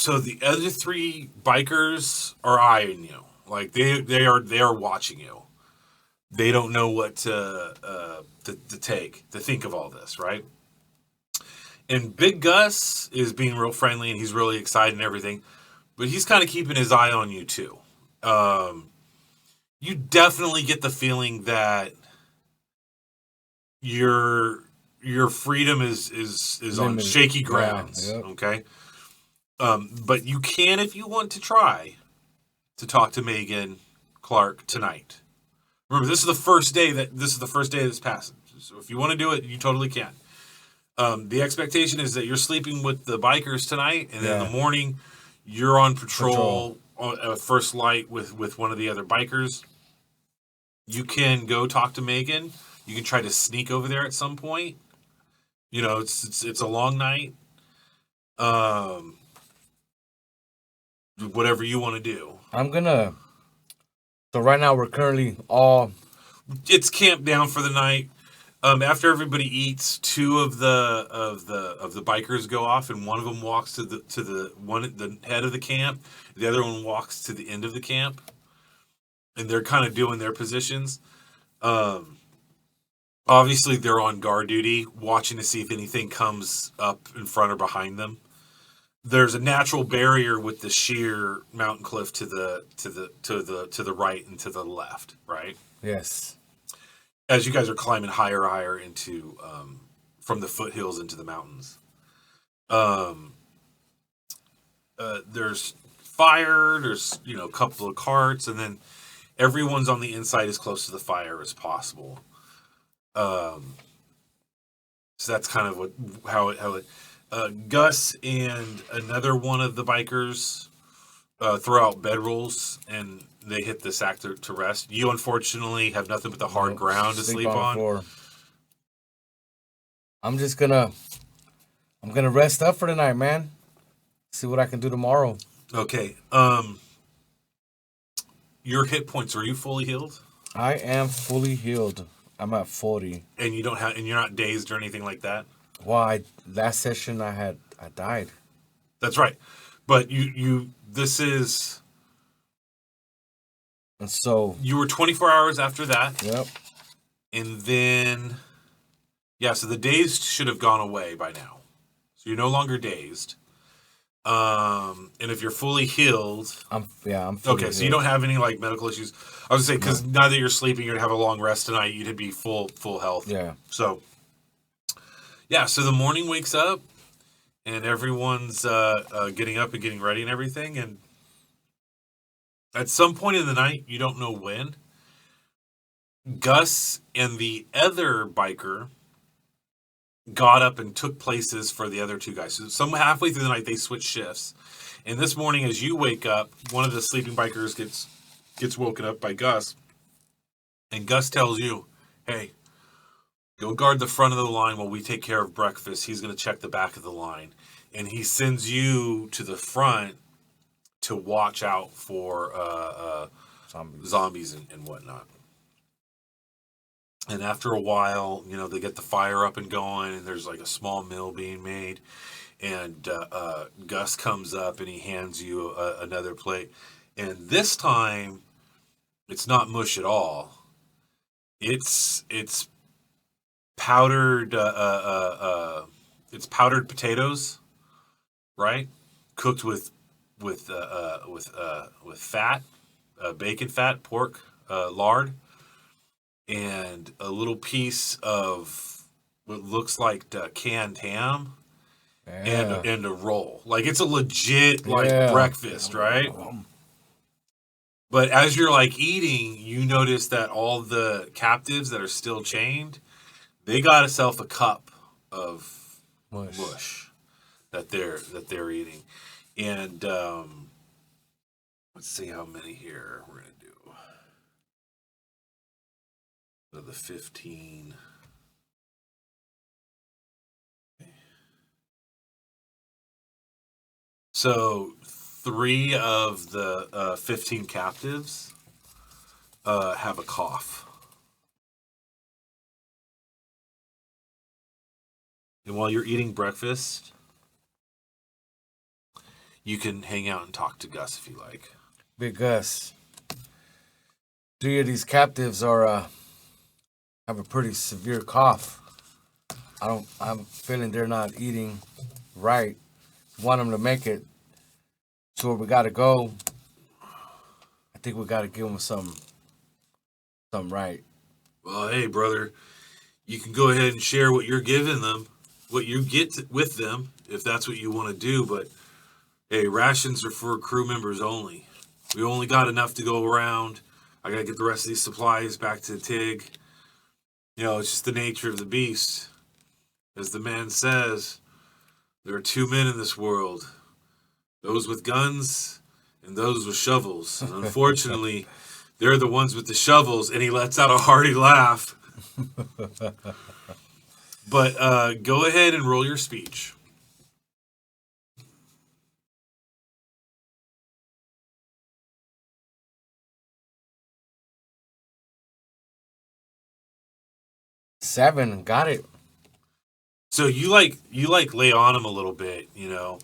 So the other three bikers are eyeing you. Like they are watching you. They don't know what to take to think of all this, right? And Big Gus is being real friendly and he's really excited and everything, but he's kind of keeping his eye on you too. Um, you definitely get the feeling that your your freedom is on Limited. shaky Yeah. grounds. Yep. Okay, but you can if you want to try to talk to Megan Clark tonight. Remember, this is the first day of this passage. So if you want to do it, you totally can. The expectation is that you're sleeping with the bikers tonight, and then in the Yeah. morning, you're on Patrol. patrol on first light with one of the other bikers. You can go talk to Megan. You can try to sneak over there at some point. You know, it's a long night. Um, whatever you want to do. I'm gonna. So right now we're currently all. It's camped down for the night. After everybody eats, two of the bikers go off, and one of them walks to the head of the camp. The other one walks to the end of the camp, and they're kind of doing their positions. Um, Obviously, they're on guard duty, watching to see if anything comes up in front or behind them. There's a natural barrier with the sheer mountain cliff to the right and to the left, right? Yes. As you guys are climbing higher into from the foothills into the mountains. Um, there's fire. There's a couple of carts, and then everyone's on the inside as close to the fire as possible. Um, so that's kind of how it. Gus and another one of the bikers throw out bedrolls and they hit the sack to rest. You unfortunately have nothing but the hard No, ground to sleep sleep on the on. floor. I'm just gonna. I'm gonna rest up for the night, man. See what I can do tomorrow. Okay. Your hit points, are you fully healed? I am fully healed. I'm at 40. And you're not dazed or anything like that? Why? Last session I died. That's right. But this is And so, you were 24 hours after that, yep. and then yeah, so the dazed should have gone away by now. So you're no longer dazed. And if you're fully healed, I'm fully okay, so you healed. don't have any like medical issues. I was gonna say No. because now that you're sleeping, you're gonna have a long rest tonight. You'd be full health. Yeah. So yeah, so the morning wakes up and everyone's getting up and getting ready and everything. And at some point in the night, you don't know when, Gus and the other biker got up and took places for the other two guys. So some halfway through the night, they switch shifts. And this morning, as you wake up, one of the sleeping bikers gets woken up by Gus, and Gus tells you, "Hey, go guard the front of the line while we take care of breakfast. He's going to check the back of the line." And he sends you to the front to watch out for Zombies. zombies and whatnot. And after a while, they get the fire up and going, and there's like a small meal being made. And Gus comes up and he hands you another plate. And this time, it's not mush at all. It's powdered it's powdered potatoes, right? Cooked with fat, bacon fat, pork, lard, and a little piece of what looks like canned ham Yeah. and a roll. Like it's a legit like Yeah. breakfast, right? But as you're like eating, you notice that all the captives that are still chained, they got themselves a cup of Mush. mush that they're eating. And let's see how many here we're gonna do. So the 15. So 3 of the 15 captives have a cough. And while you're eating breakfast, you can hang out and talk to Gus if you like. Big Gus. 3 of these captives are have a pretty severe cough. I'm feeling they're not eating right. Want them to make it to where we gotta go. I think we gotta give them something right. Well, hey, brother, you can go ahead and share what you're giving them, what you get with them, if that's what you want to do. But hey, rations are for crew members only. We only got enough to go around. I gotta get the rest of these supplies back to Tig. It's just the nature of the beast. As the man says, there are 2 men in this world, those with guns and those with shovels. And unfortunately, they're the ones with the shovels, and he lets out a hearty laugh. But go ahead and roll your speech. Seven, got it. So you lay on him a little bit, and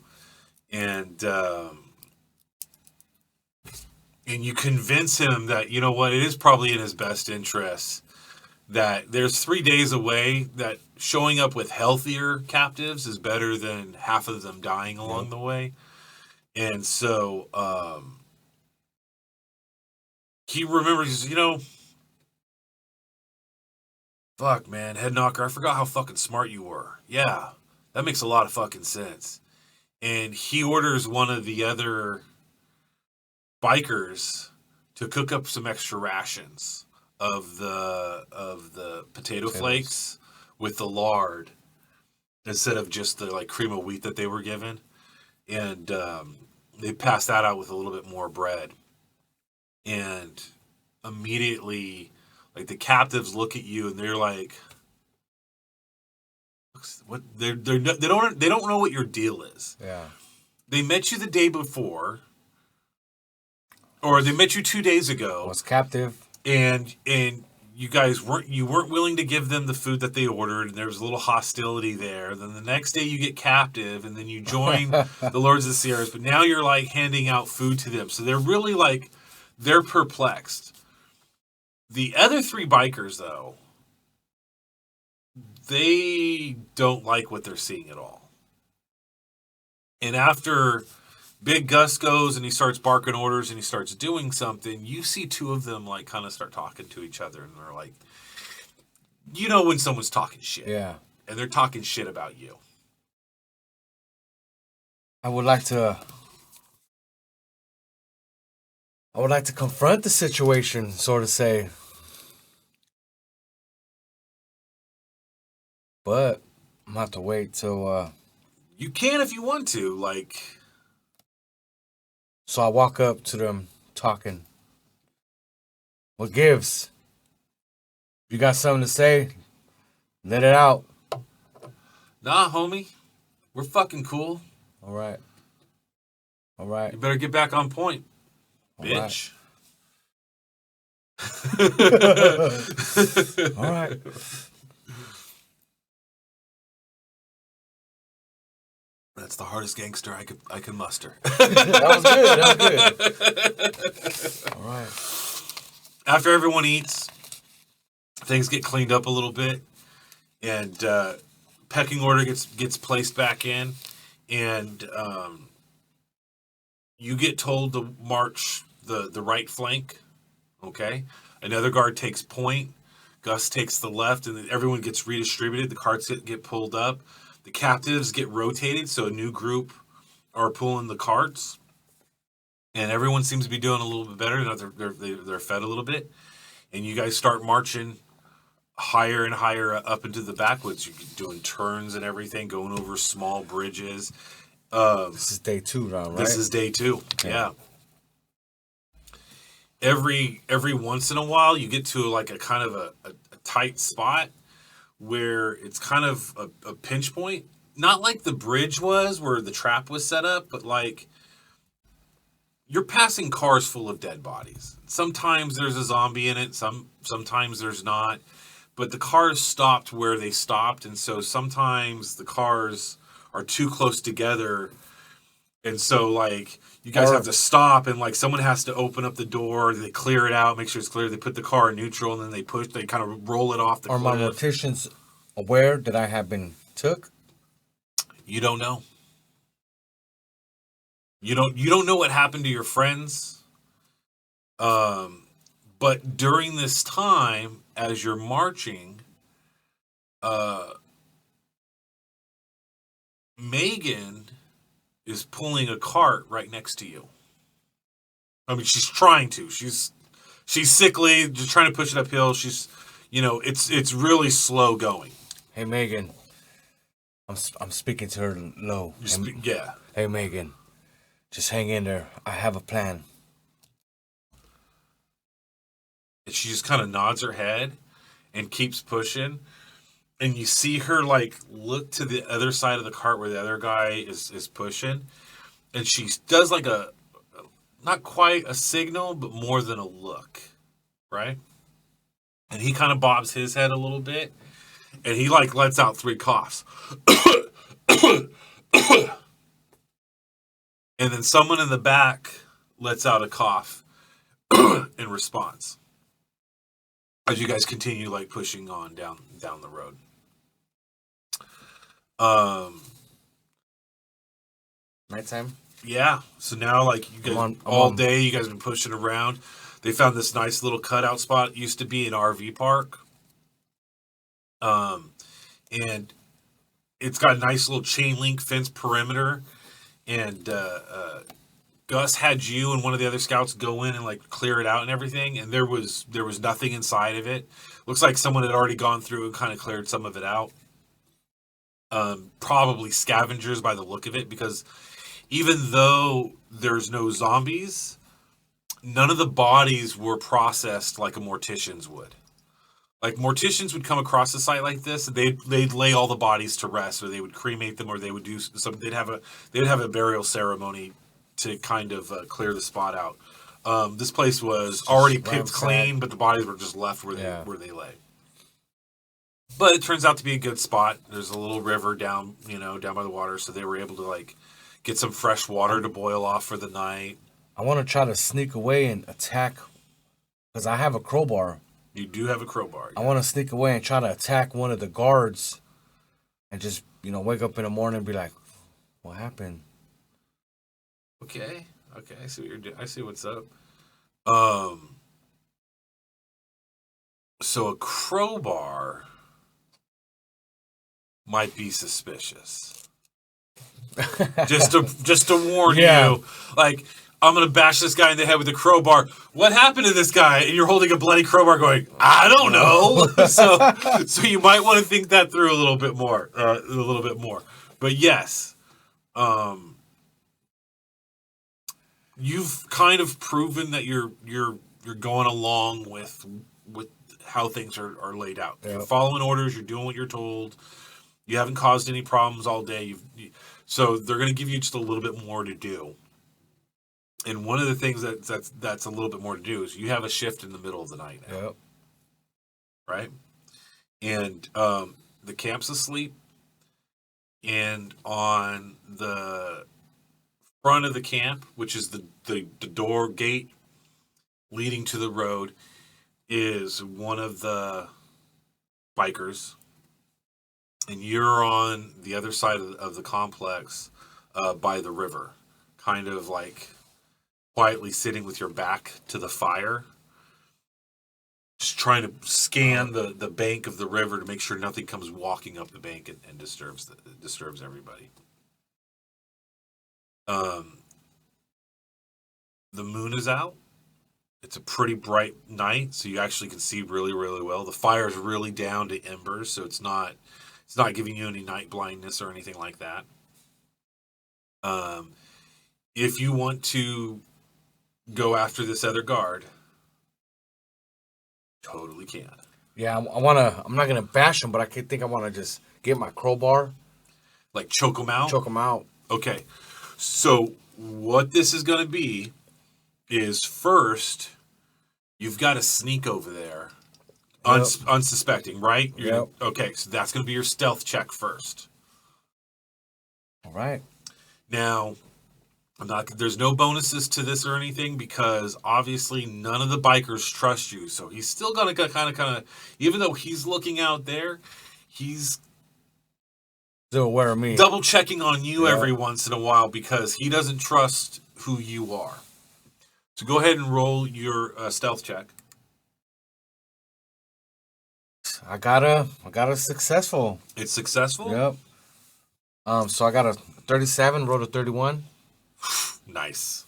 you convince him that, you know what, it is probably in his best interest that there's 3 days away, that showing up with healthier captives is better than half of them dying along the way. And so he remembers, fuck, man, head knocker, I forgot how fucking smart you were. Yeah, that makes a lot of fucking sense. And he orders one of the other bikers to cook up some extra rations of the potato flakes with the lard instead of just the like cream of wheat that they were given. And they pass that out with a little bit more bread. And immediately, like, the captives look at you and they're like, what? They don't know what your deal is. Yeah. They met you the day before, or they met you 2 days ago. Was captive, and you guys weren't willing to give them the food that they ordered, and there was a little hostility there. Then the next day you get captive, and then you join the Lords of the Sierras. But now you're like handing out food to them, so they're really like they're perplexed. The other 3 bikers, though, they don't like what they're seeing at all. And after Big Gus goes and he starts barking orders and he starts doing something, you see 2 of them like kind of start talking to each other, and they're like, when someone's talking shit. Yeah. And they're talking shit about you. I would like to confront the situation, sort of say. But I'm gonna have to wait till you can if you want to, like. So I walk up to them talking. What gives? You got something to say? Let it out. Nah, homie. We're fucking cool. All right. All right. You better get back on point, bitch. Right. All right. That's the hardest gangster I can muster. That was good. All right. After everyone eats, things get cleaned up a little bit, and pecking order gets placed back in, and you get told to march the right flank. Okay, another guard takes point. Gus takes the left, and then everyone gets redistributed. The carts get pulled up. The captives get rotated, so a new group are pulling the carts, and everyone seems to be doing a little bit better. Now they're fed a little bit, and you guys start marching higher and higher up into the backwoods. You're doing turns and everything, going over small bridges. This is day 2 now, right? This is day 2. Okay. Yeah. Every once in a while, you get to like a kind of a tight spot where it's kind of a pinch point. Not like the bridge was where the trap was set up, but like you're passing cars full of dead bodies. Sometimes there's a zombie in it, sometimes there's not. But the cars stopped where they stopped, and so sometimes the cars are too close together And so, like, you guys Or- have to stop, and like someone has to open up the door. They clear it out, make sure it's clear. They put the car in neutral, and then they push. They kind of roll it off the Are my cliff. morticians aware that I have been took? You don't know. You don't know what happened to your friends. But during this time, as you're marching, Megan is pulling a cart right next to you. I mean, she's trying to. She's sickly, just trying to push it uphill. She's, it's really slow going. Hey, Megan. I'm speaking to her low. Yeah. Hey, Megan. Just hang in there. I have a plan. And she just kind of nods her head and keeps pushing. And you see her like look to the other side of the cart where the other guy is pushing. And she does like a, not quite a signal, but more than a look. Right? And he kind of bobs his head a little bit. And he like lets out 3 coughs. And then someone in the back lets out a cough in response. As you guys continue like pushing on down the road. Nighttime? Yeah. So now like you guys all day you guys have been pushing around. They found this nice little cutout spot. It used to be an RV park. And it's got a nice little chain link fence perimeter. And Gus had you and one of the other scouts go in and like clear it out and everything, and there was nothing inside of it. Looks like someone had already gone through and kind of cleared some of it out. Probably scavengers by the look of it, because even though there's no zombies, none of the bodies were processed like a Morticians would. Like Morticians would come across a site like this, and they'd lay all the bodies to rest, or they would cremate them, or they would do some. They'd have a burial ceremony to kind of clear the spot out. This place was already picked clean, but the bodies were just left where they lay. But it turns out to be a good spot. There's a little river down by the water, so they were able to like get some fresh water to boil off for the night. I want to try to sneak away and attack, because I have a crowbar. You do have a crowbar. Yeah. I want to sneak away and try to attack one of the guards, and just wake up in the morning and be like, "What happened?" Okay. I see what you're doing. I see what's up. So a crowbar might be suspicious. just to warn you, like, I'm gonna bash this guy in the head with a crowbar. What happened to this guy? And you're holding a bloody crowbar, going, I don't know. so you might want to think that through a little bit more. But yes, you've kind of proven that you're going along with how things are laid out. Yep. You're following orders. You're doing what you're told. You haven't caused any problems all day. So they're going to give you just a little bit more to do. And one of the things that's a little bit more to do is you have a shift in the middle of the night now. Yep. Right? And the camp's asleep. And on the front of the camp, which is the door gate leading to the road, is one of the bikers. And you're on the other side of the complex by the river, kind of like quietly sitting with your back to the fire, just trying to scan the bank of the river to make sure nothing comes walking up the bank and disturbs everybody. The moon is out. It's a pretty bright night, so you actually can see really, really well. The fire is really down to embers, so it's not giving you any night blindness or anything like that. If you want to go after this other guard, totally can. Yeah, I'm not gonna bash him, but I think I want to just get my crowbar, like choke him out. Choke him out. Okay, so what this is gonna be is, first you've got to sneak over there, unsuspecting, right? Okay, so that's gonna be your stealth check first. All right. Now, There's no bonuses to this or anything because obviously none of the bikers trust you. So he's still gonna kind of, even though he's looking out there, he's Still aware of me. double checking on you Yeah. every once in a while because he doesn't trust who you are. So go ahead and roll your stealth check. I got a successful. It's successful. Yep. So I got a 37, rolled a 31. Nice.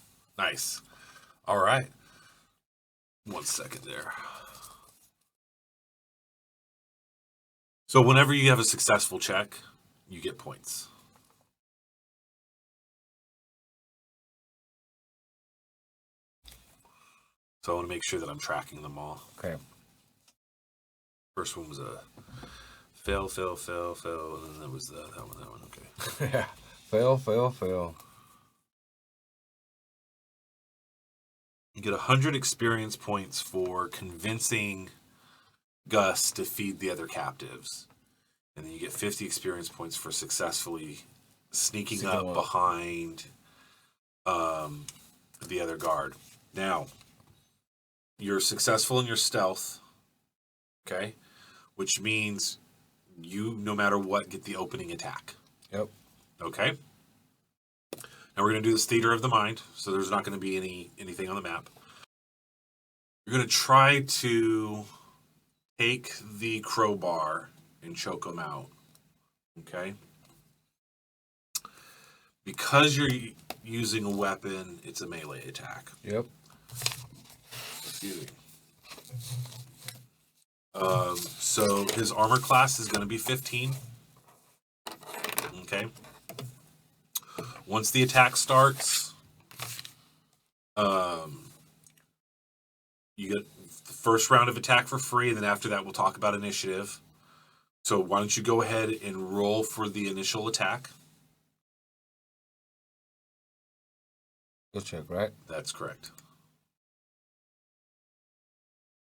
All right. 1 second there. So whenever you have a successful check, you get points. So I want to make sure that I'm tracking them all. Okay. First one was a fail, and then there was that one. Okay. Yeah. Fail. You get 100 experience points for convincing Gus to feed the other captives. And then you get 50 experience points for successfully sneaking up behind the other guard. Now, you're successful in your stealth, okay? Which means you, no matter what, get the opening attack. Yep. Okay? Now we're going to do this theater of the mind, so there's not going to be anything on the map. You're going to try to take the crowbar and choke him out. Okay? Because you're using a weapon, it's a melee attack. Yep. Excuse me. So his armor class is going to be 15. Okay? Once the attack starts, you get the first round of attack for free, and then after that we'll talk about initiative. So why don't you go ahead and roll for the initial attack? Good check, right? That's correct.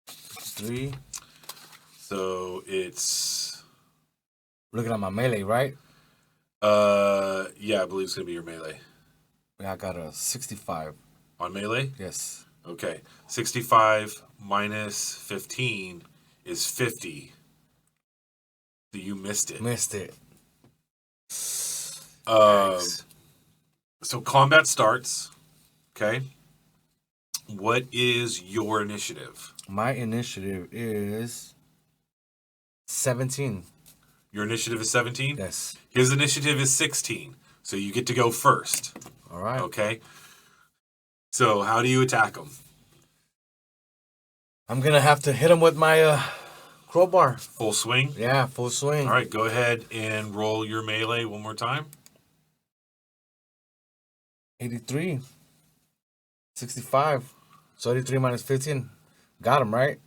3. So it's Looking at my melee, right? yeah, I believe it's gonna be your melee. Yeah, I got a 65. On melee? Yes. Okay. 65 minus 15 is 50. So you missed it. Missed it. Nice. So combat starts. Okay. What is your initiative? My initiative is 17. Your initiative is 17? Yes. His initiative is 16. So you get to go first. All right. Okay. So how do you attack him? I'm going to have to hit him with my crowbar. Full swing? Yeah, full swing. All right, go ahead and roll your melee one more time. 83. 65. So 83 minus 15. Got him, right?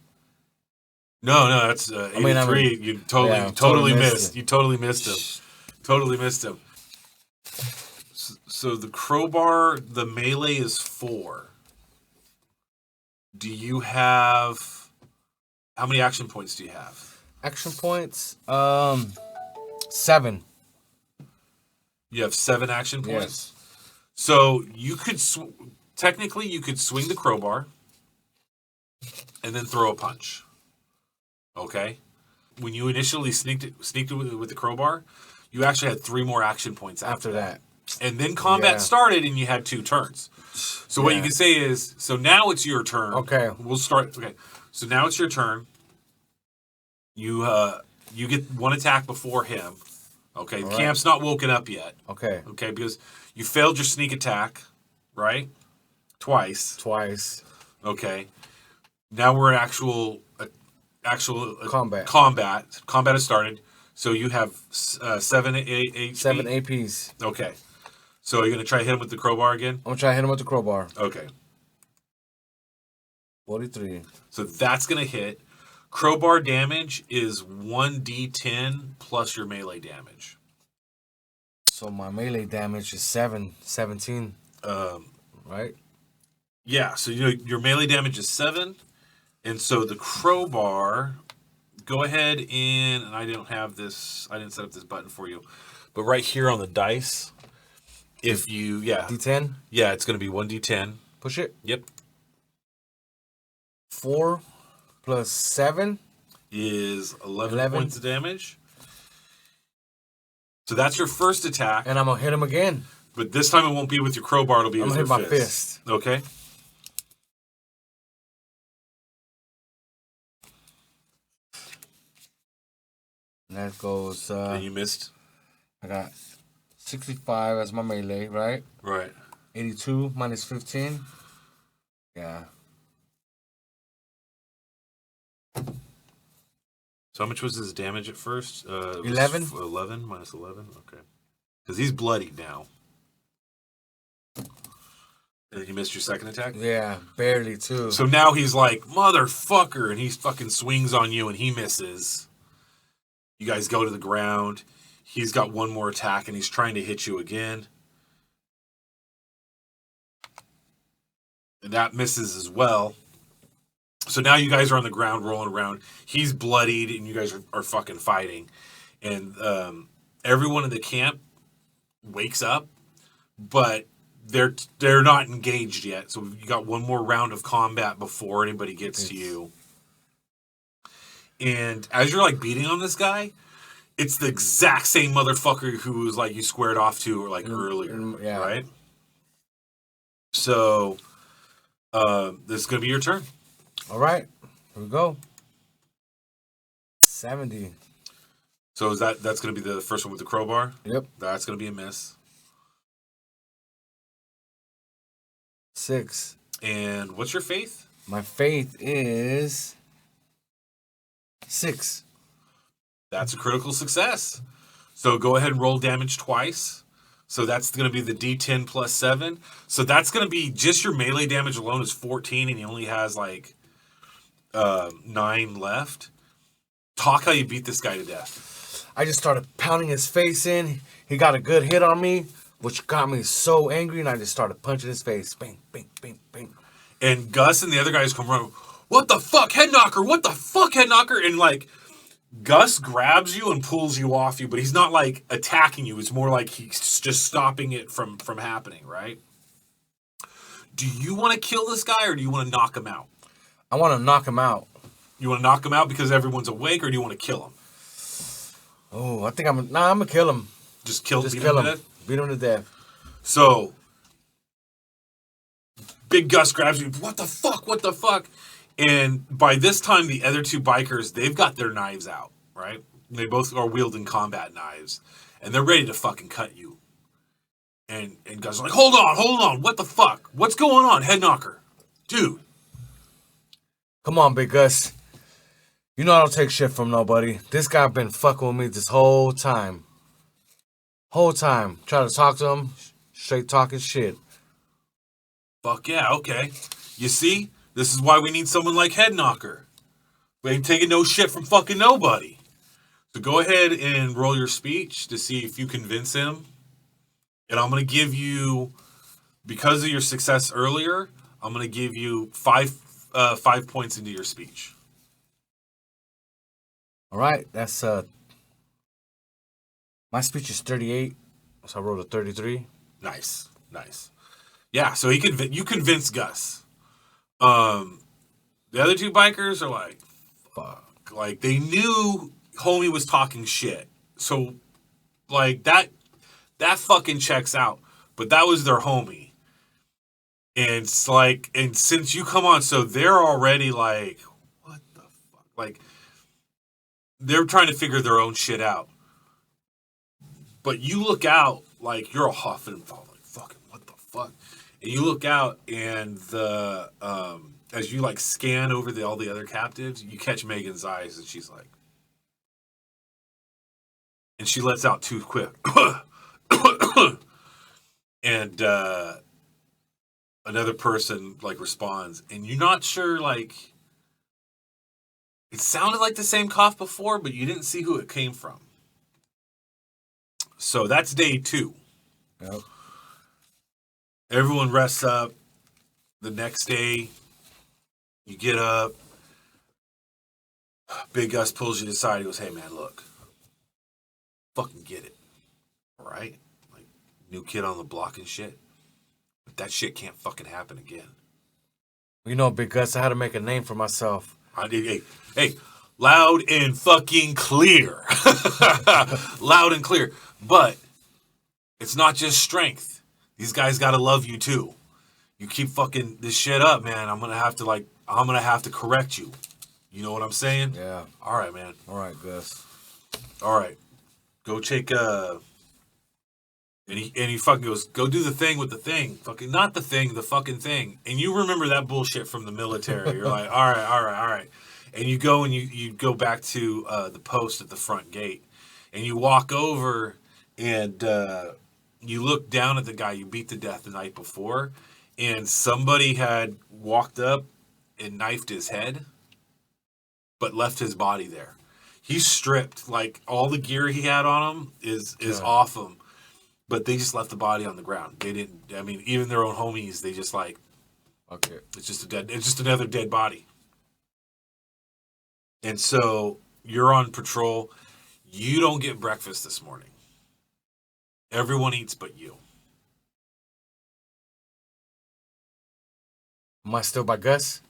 No, that's 83. You totally missed. You totally missed him. Totally missed him. So the crowbar, the melee is 4. Do you have... How many action points do you have? Action points? 7. You have 7 action points? Yes. So you could... Technically, you could swing the crowbar and then throw a punch. Okay? When you initially sneaked it with the crowbar, you actually had 3 more action points after that. And then combat started and you had 2 turns. So what you can say is, so now it's your turn. Okay. We'll start. Okay. So now it's your turn. You get 1 attack before him. Okay. The camp's not woken up yet. Okay. Okay, because you failed your sneak attack, right? Twice. Okay. Now we're at actual combat. Combat has started. So you have 7 HP. 7 APs. Okay. So you're gonna try to hit him with the crowbar again? I'm gonna try to hit him with the crowbar. Okay. 43. So that's gonna hit. Crowbar damage is 1d10 plus your melee damage. So my melee damage is 17. Right? Yeah, so your melee damage is 7. And so the crowbar, go ahead and I didn't have this, I didn't set up this button for you. But right here on the dice, If you, yeah. D10. Yeah, it's going to be 1d10. Push it. Yep. 4 plus 7. Is 11 11. points of damage. So that's your first attack. And I'm going to hit him again. But this time it won't be with your crowbar, it'll be with your fist. I'm going to hit my fist. Okay. And that goes... and you missed? I got 65 as my melee, right? Right. 82 minus 15. Yeah. So how much was his damage at first? 11. 11 minus 11? Okay. Because he's bloodied now. And you missed your second attack? Yeah, barely too. So now he's like, motherfucker, and he fucking swings on you and he misses. You guys go to the ground. He's got one more attack and he's trying to hit you again. And that misses as well. So now you guys are on the ground rolling around. He's bloodied and you guys are fucking fighting. And everyone in the camp wakes up, but they're not engaged yet. So you got one more round of combat before anybody gets to you. And as you're like beating on this guy, it's the exact same motherfucker who was like you squared off to like earlier, right? So this is gonna be your turn. All right, here we go. 70. So that's gonna be the first one with the crowbar? Yep. That's gonna be a miss. 6. And what's your faith? My faith is 6. That's a critical success. So go ahead and roll damage twice. So that's going to be the D10 plus 7. So that's going to be just your melee damage alone is 14 and he only has like 9 left. Talk how you beat this guy to death. I just started pounding his face in. He got a good hit on me, which got me so angry, and I just started punching his face. Bang, bang, bang, bang. And Gus and the other guys come around. What the fuck, head knocker? What the fuck, head knocker? And like, Gus grabs you and pulls you off you, but he's not like attacking you. It's more like he's just stopping it from happening, right? Do you want to kill this guy or do you want to knock him out? I want to knock him out. You want to knock him out because everyone's awake, or do you want to kill him? Oh, I think I'm gonna kill him. Just kill him. Beat him to death. So, Big Gus grabs you. What the fuck? What the fuck? And by this time, the other two bikers, they've got their knives out, right? They both are wielding combat knives. And they're ready to fucking cut you. And Gus is like, hold on. What the fuck? What's going on, head knocker? Dude. Come on, Big Gus. You know I don't take shit from nobody. This guy been fucking with me this whole time. Try to talk to him, straight talking shit. Fuck yeah, okay. You see? This is why we need someone like Head Knocker. We ain't taking no shit from fucking nobody. So go ahead and roll your speech to see if you convince him. And I'm going to give you, because of your success earlier, I'm going to give you 5 points into your speech. All right, that's my speech is 38, so I rolled a 33. Nice. Yeah, so you convince Gus. The other two bikers are like, fuck. Like, they knew homie was talking shit. So, like, that fucking checks out. But that was their homie. And it's like, and since you come on, so they're already like, what the fuck? Like, they're trying to figure their own shit out. But you look out, like, you're all huffing and falling, like, fucking, what the fuck? And you look out, and the as you like scan over all the other captives, you catch Megan's eyes, and she's like, and she lets out 2 quick, and another person like responds, and you're not sure, like, it sounded like the same cough before, but you didn't see who it came from. So that's day 2. Yep. Everyone rests up. The next day, you get up. Big Gus pulls you to the side. He goes, hey, man, look. Fucking get it. All right? Like, new kid on the block and shit. But that shit can't fucking happen again. You know, Big Gus, I had to make a name for myself. Hey, loud and fucking clear. Loud and clear. But it's not just strength. These guys gotta love you too. You keep fucking this shit up, man. I'm gonna have to correct you. You know what I'm saying? Yeah. All right, man. All right, Gus. All right. Go take and he fucking goes, go do the thing with the thing. Fucking not the thing, the fucking thing. And you remember that bullshit from the military. You're like, all right. And you go and you go back to the post at the front gate. And you walk over and you look down at the guy you beat to death the night before. And somebody had walked up and knifed his head, but left his body there. He's stripped. Like, all the gear he had on him is off him. But they just left the body on the ground. They didn't. I mean, even their own homies, they just like, okay, it's just another dead body. And so you're on patrol. You don't get breakfast this morning. Everyone eats but you. Am I still by Gus?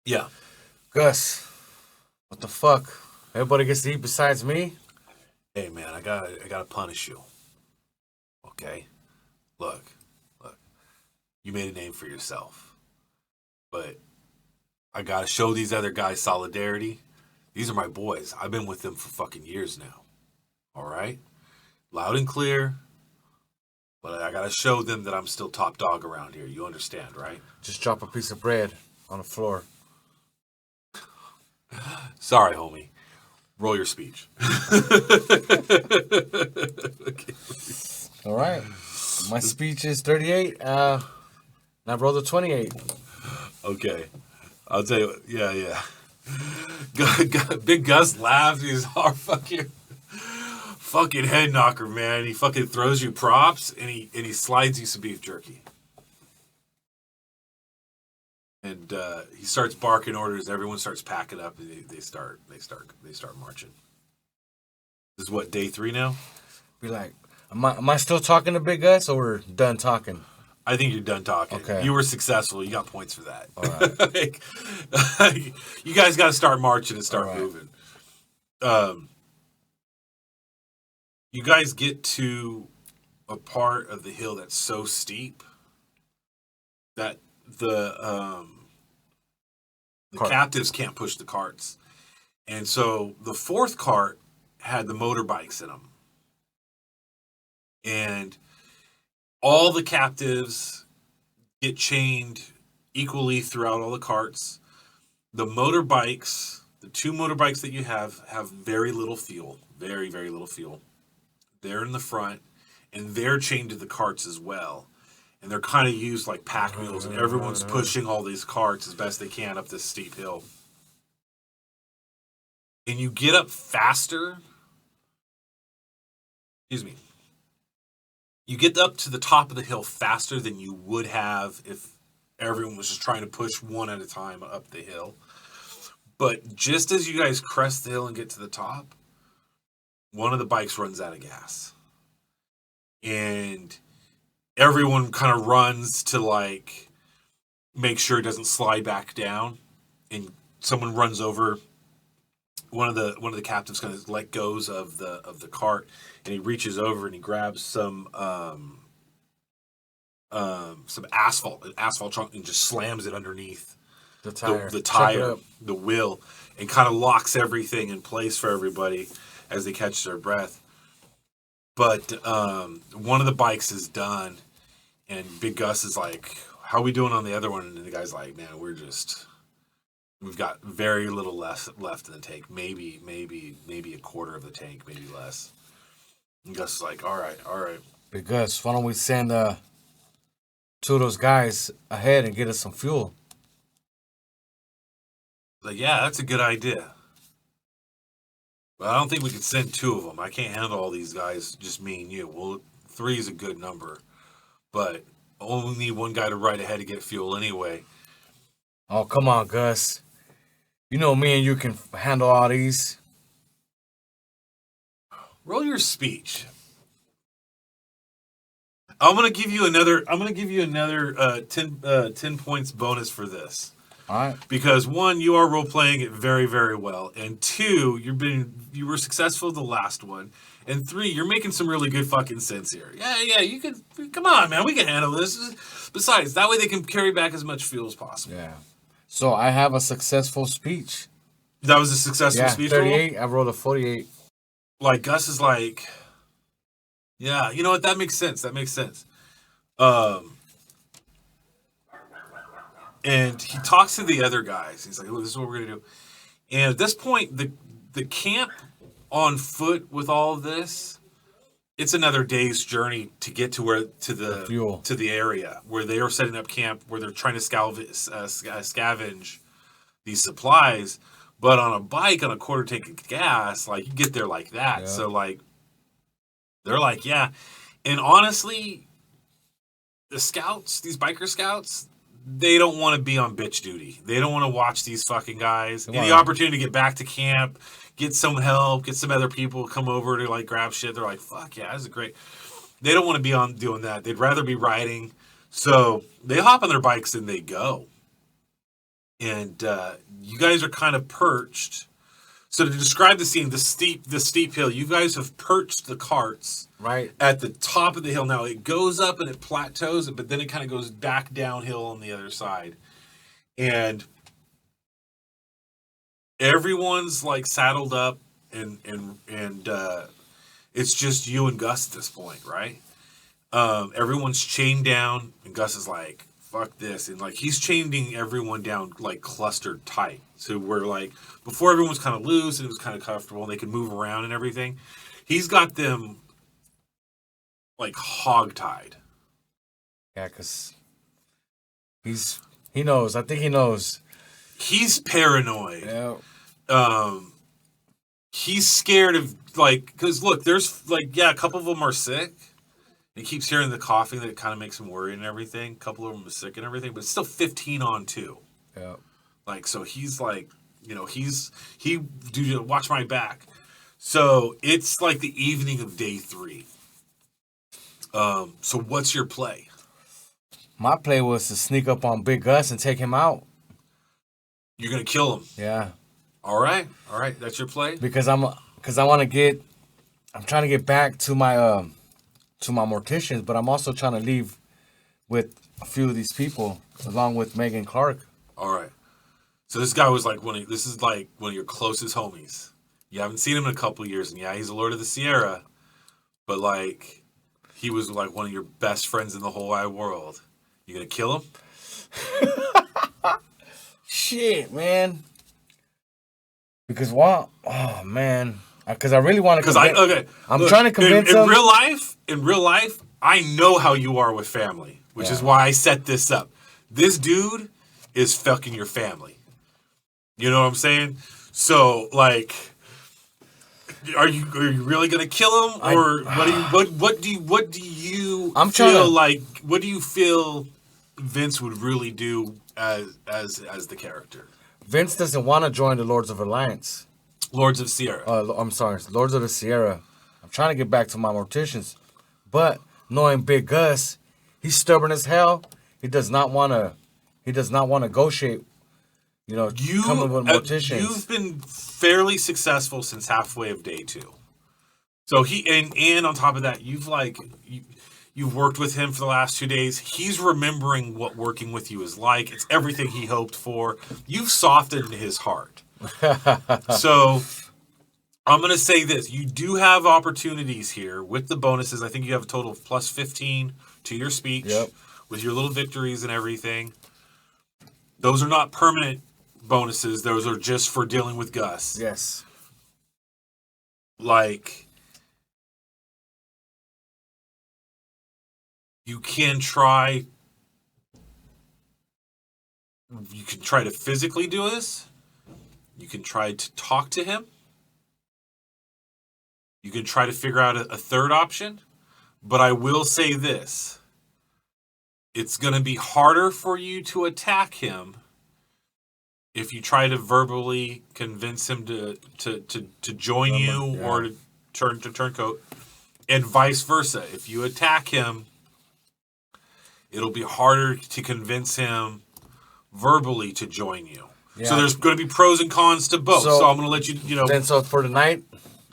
Yeah. Gus, what the fuck? Everybody gets to eat besides me? Hey man, I gotta punish you. Okay? Look. You made a name for yourself. But I gotta show these other guys solidarity. These are my boys. I've been with them for fucking years now. Alright? Loud and clear. But I gotta show them that I'm still top dog around here. You understand, right? Just drop a piece of bread on the floor. Sorry, homie. Roll your speech. Okay. All right. My speech is 38. Now roll the 28. Okay. I'll tell you what. Yeah. Big Gus laughs. He's our fucking head knocker, man. He fucking throws you props and he slides you some beef jerky. And he starts barking orders. Everyone starts packing up, and they start marching. This is what, day 3 now? Be like, am I still talking to Big Gus, or we're done talking? I think you're done talking. Okay. You were successful. You got points for that. All right. You guys got to start marching and start moving. You guys get to a part of the hill that's so steep that the captives can't push the carts. And so the 4th cart had the motorbikes in them. And all the captives get chained equally throughout all the carts. The motorbikes, the 2 motorbikes that you have very little fuel. Very, very little fuel. They're in the front, and they're chained to the carts as well. And they're kind of used like pack mules, and everyone's pushing all these carts as best they can up this steep hill. And you get up faster. Excuse me. You get up to the top of the hill faster than you would have if everyone was just trying to push one at a time up the hill. But just as you guys crest the hill and get to the top, one of the bikes runs out of gas. And everyone kind of runs to like make sure it doesn't slide back down, and someone runs over. One of the captives kind of let goes of the cart, and he reaches over and he grabs some asphalt chunk and just slams it underneath the tire, the wheel, and kind of locks everything in place for everybody as they catch their breath. But one of the bikes is done, and Big Gus is like, how are we doing on the other one? And the guy's like, man, we've got very little left in the tank. Maybe a quarter of the tank, maybe less. And Gus is like, all right. Big Gus, why don't we send 2 of those guys ahead and get us some fuel? Like, yeah, that's a good idea. But I don't think we could send 2 of them. I can't handle all these guys, just me and you. Well, 3 is a good number. But I only need 1 guy to ride ahead to get fuel anyway. Oh, come on, Gus. You know me and you can handle all these. Roll your speech. I'm gonna give you another. I'm gonna give you another 10 points bonus for this. All right. Because one, you are role playing it very, very well, and two, you were successful the last one, and three, you're making some really good fucking sense here. Yeah, you could. Come on, man, we can handle this. Besides, that way they can carry back as much fuel as possible. Yeah. So I have a successful speech. That was a successful speech roll? 38. I rolled a 48. Like Gus is like, yeah, you know what? That makes sense. That makes sense. And he talks to the other guys. He's like, "Look, this is what we're gonna do." And at this point, the camp on foot with all of this, it's another day's journey to get to the fuel. To the area where they are setting up camp, where they're trying to scavenge these supplies. But on a bike, on a quarter tank of gas, like you get there like that. Yeah. So like, they're like, yeah. And honestly, the scouts, these biker scouts, they don't want to be on bitch duty. They don't want to watch these fucking guys. Any opportunity to get back to camp, get some help, get some other people come over to like grab shit. They're like, fuck yeah, this is great. They don't want to be on doing that. They'd rather be riding. So they hop on their bikes and they go. And you guys are kind of perched. So to describe the scene, the steep hill, you guys have perched the carts right at the top of the hill. Now it goes up and it plateaus, but then it kind of goes back downhill on the other side. And everyone's like saddled up and it's just you and Gus at this point, right? Everyone's chained down and Gus is like, fuck this, and like he's chaining everyone down like clustered tight, so where like before everyone was kind of loose and it was kind of comfortable and they could move around and everything, he's got them like hog-tied. Yeah, because he knows. I think he knows. He's paranoid. Yeah. He's scared of like, because look, there's like, yeah, a couple of them are sick. He keeps hearing the coughing that kind of makes him worry and everything. A couple of them are sick and everything, but it's still 15 on 2. Yeah. Like, so he's like, you know, watch my back. So it's like the evening of day 3. So what's your play? My play was to sneak up on Big Gus and take him out. You're going to kill him. Yeah. All right. That's your play? Because I'm trying to get back to my Morticians, but I'm also trying to leave with a few of these people, along with Megan Clark. All right. So this guy was like this is like one of your closest homies. You haven't seen him in a couple of years, and yeah, he's a Lord of the Sierra, but like he was like one of your best friends in the whole wide world. You gonna kill him? Shit, man. Because why? Oh man. Because I really want to. I'm trying to convince him. In real life, I know how you are with family, which is why I set this up. This dude is fucking your family. You know what I'm saying? So, like, are you really gonna kill him, or what do you feel Vince would really do as the character? Vince doesn't want to join the Lords of Alliance. Lords of Sierra. I'm sorry, Lords of the Sierra. I'm trying to get back to my Morticians, but knowing Big Gus, he's stubborn as hell. He does not want to negotiate. You know, coming with Morticians. You've been fairly successful since halfway of day 2. So and on top of that, you've worked with him for the last 2 days. He's remembering what working with you is like. It's everything he hoped for. You've softened his heart. So I'm going to say this. You do have opportunities here with the bonuses. I think you have a total of plus 15 to your speech with your little victories and everything. Those are not permanent bonuses. Those are just for dealing with Gus. Yes. Like, you can try to physically do this. You can try to talk to him. You can try to figure out a third option. But I will say this. It's going to be harder for you to attack him if you try to verbally convince him to join you or to turncoat, and vice versa. If you attack him it'll be harder to convince him verbally to join you. Yeah. So there's going to be pros and cons to both. So I'm going to let you, you know. Then so for the night,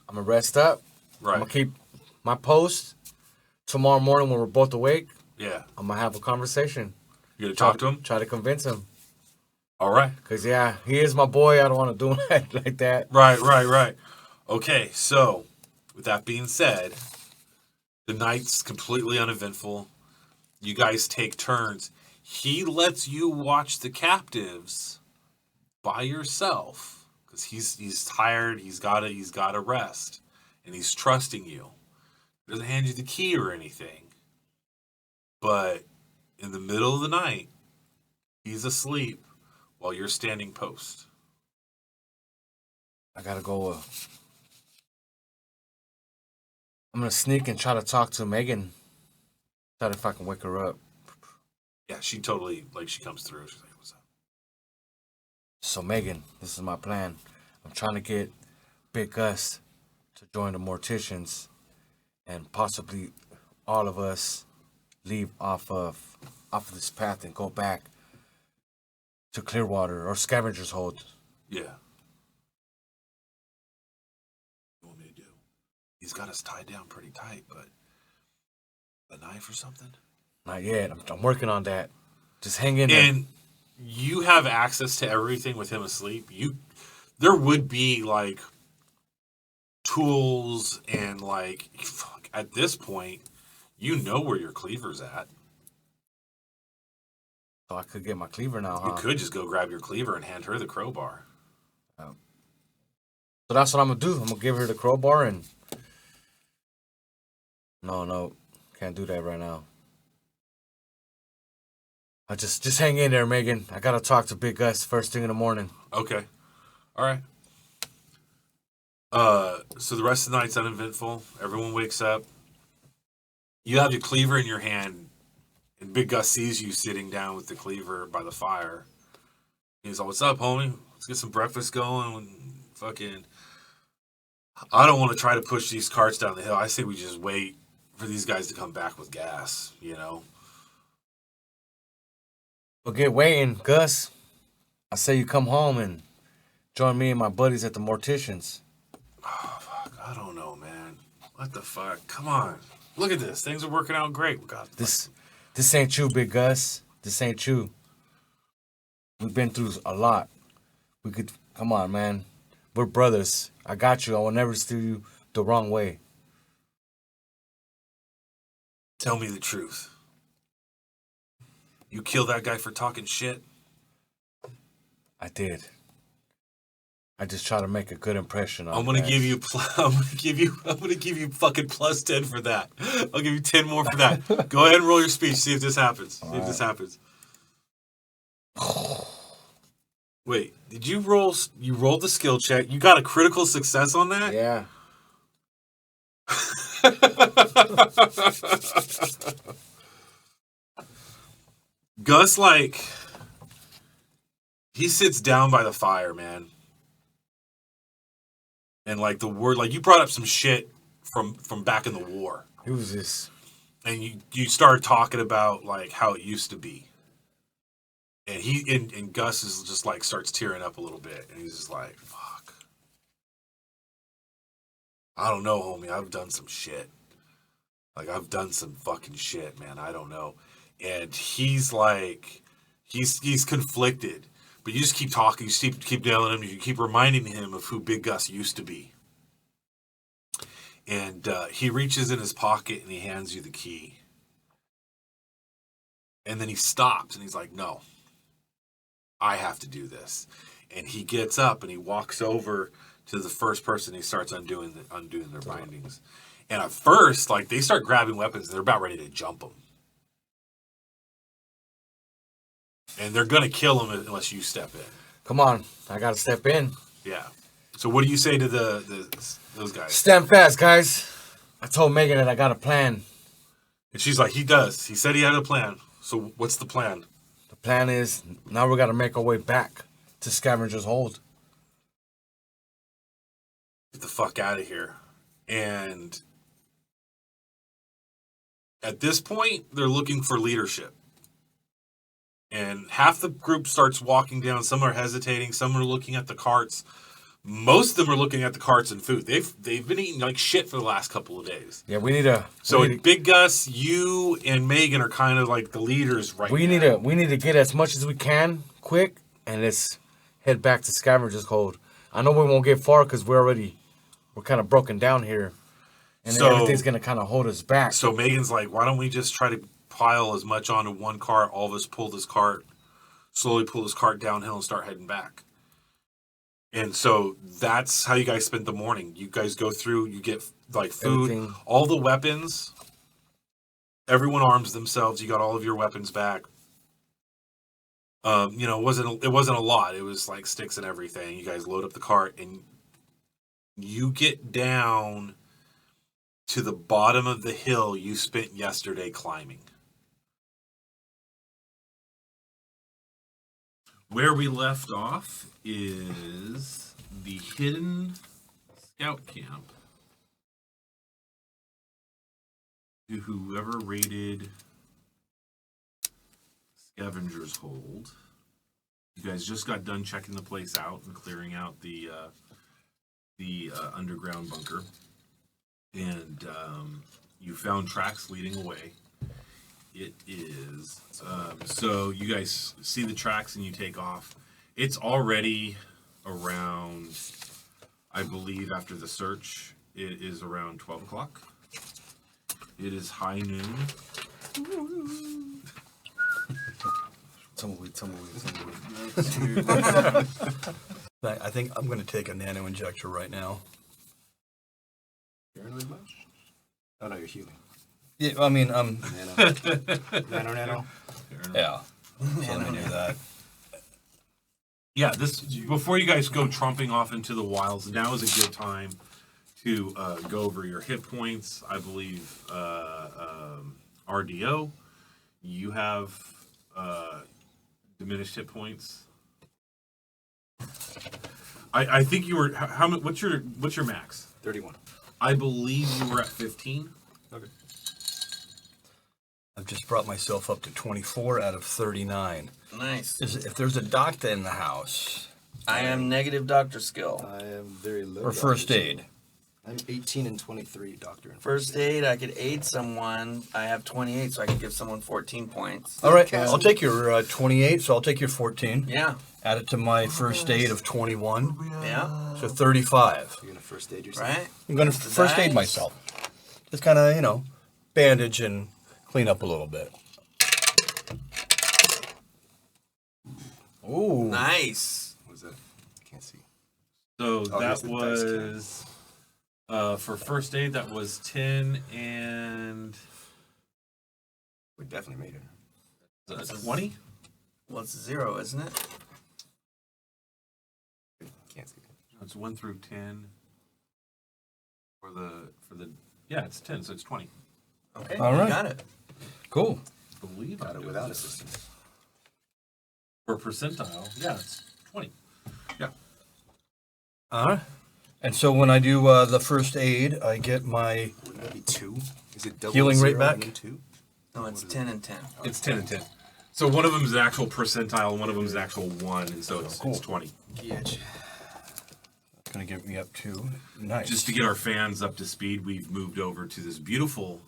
I'm going to rest up. Right. I'm going to keep my post. Tomorrow morning when we're both awake, yeah, I'm going to have a conversation. You going to talk to him? Try to convince him. All right. Because, yeah, he is my boy. I don't want to do him like that. Right. Okay, so with that being said, the night's completely uneventful. You guys take turns. He lets you watch the captives by yourself because he's tired. He's got to rest, and he's trusting you. He doesn't hand you the key or anything, but in the middle of the night, he's asleep while you're standing post. I gotta go. I'm gonna sneak and try to talk to Megan. Try if I can wake her up. Yeah, she totally, she comes through. She's like, what's up? So, Megan, this is my plan. I'm trying to get Big Gus to join the Morticians and possibly all of us leave off of this path and go back to Clearwater or Scavenger's Hold. Yeah. What do you want me to do? He's got us tied down pretty tight, but a knife or something? Not yet. I'm working on that. Just hang in there. And you have access to everything with him asleep. There would be tools and at this point, you know where your cleaver's at. So I could get my cleaver now, huh? You could just go grab your cleaver and hand her the crowbar. So that's what I'm gonna do. I'm gonna give her the crowbar and no, can't do that right now. I just hang in there, Megan. I gotta talk to Big Gus first thing in the morning. Okay. All right. So the rest of the night's uneventful. Everyone wakes up. You have your cleaver in your hand, and Big Gus sees you sitting down with the cleaver by the fire. He's like, "What's up, homie? Let's get some breakfast going." Fucking, I don't want to try to push these carts down the hill. I say we just wait for these guys to come back with gas, you know? But get waiting, Gus. I say you come home and join me and my buddies at the Morticians. Oh, fuck. I don't know, man. What the fuck? Come on. Look at this. Things are working out great. God, this ain't you, Big Gus. This ain't you. We've been through a lot. Come on, man. We're brothers. I got you. I will never steer you the wrong way. Tell me the truth. You killed that guy for talking shit? I did. I just try to make a good impression on I'm gonna give you fucking plus 10 for that. I'll give you 10 more for that. Go ahead and roll your speech. See if this happens. See if this happens. Wait, did you roll? You rolled the skill check. You got a critical success on that? Yeah. Gus, he sits down by the fire, man. And the word, you brought up some shit from back in the war. Who was this? And you started talking about how it used to be. And and Gus is just starts tearing up a little bit, and he's just like, fuck. I don't know, homie. I've done some shit. I've done some fucking shit, man. I don't know. And he's he's conflicted. But you just keep talking, you keep telling him, you keep reminding him of who Big Gus used to be. And he reaches in his pocket and he hands you the key. And then he stops and he's like, no, I have to do this. And he gets up and he walks over to the first person. He starts undoing their bindings. And at first, they start grabbing weapons and they're about ready to jump him. And they're going to kill him unless you step in. Come on. I got to step in. Yeah. So what do you say to those guys? Stand fast, guys. I told Megan that I got a plan. And she's like, he does. He said he had a plan. So what's the plan? The plan is now we got to make our way back to Scavenger's Hold. Get the fuck out of here. And at this point, they're looking for leadership. And half the group starts walking down. Some are hesitating. Some are looking at the carts. Most of them are looking at the carts and food. They've been eating like shit for the last couple of days. Yeah, we need to. So Big Gus, you and Megan are kind of like the leaders right now. We need to get as much as we can quick, and let's head back to Scavenger's Hold. I know we won't get far because we're kind of broken down here, and So- everything's gonna kind of hold us back. So Megan's like, why don't we just try to pile as much onto one cart? All of us slowly pull this cart downhill and start heading back. And so that's how you guys spent the morning. You guys go through, you get like food, Everything. all the weapons. Everyone arms themselves. You got all of your weapons back. You know, it wasn't a lot. It was like sticks and everything. You guys load up the cart and you get down to the bottom of the hill you spent yesterday climbing. Where we left off is the hidden scout camp. To whoever raided Scavenger's Hold. You guys just got done checking the place out and clearing out the underground bunker. And you found tracks leading away. It is so you guys see the tracks and you take off. It's already around, I believe, after the search, it is around 12 o'clock. It is high noon. Tumbleweed. I think I'm going to take a nano injector right now. Paranoid much? Oh no, you're healing. Yeah, I mean, Nano. Nano. yeah. So let me do that. Yeah, before you guys go tromping off into the wilds, now is a good time to go over your hit points. I believe RDO, you have diminished hit points. I think you were how much? What's your max? 31. I believe you were at 15. Okay. I've just brought myself up to 24 out of 39. Nice. If there's a doctor in the house, I am negative doctor skill. I am very low. or first doctor, aid. so I'm 18 and 23, doctor. And First aid, I could aid someone. I have 28, so I could give someone 14 points. All right, Cassie. I'll take your 28, so I'll take your 14. Yeah, Add it to my first aid of 21, yeah, so 35. You're gonna first aid yourself. right? I'm going to first aid Nice. myself. Just kind of, bandage and clean up a little bit. Ooh, Nice. What was that? I can't see. So Oh, that yes, the dice was for first aid. That was 10 and We definitely made it. 20. Well, it's 0, isn't it? Can't see. It's 1 through 10. For the yeah, it's 10, so it's 20. Okay, All you right. got it. Cool. I believe Got I'm it doing without this. assistance. For percentile, yeah, it's 20. Yeah. All right. And so when I do the first aid, I get my Wouldn't that be 2? Is it double Healing rate 0 back? and then 2? No, it's 10 and 10. It's 10 and 10. So one of them is an actual percentile, and one of them is an actual 1, and so it's 20. Getcha. going to get me up to nice. Just to get our fans up to speed, we've moved over to this beautiful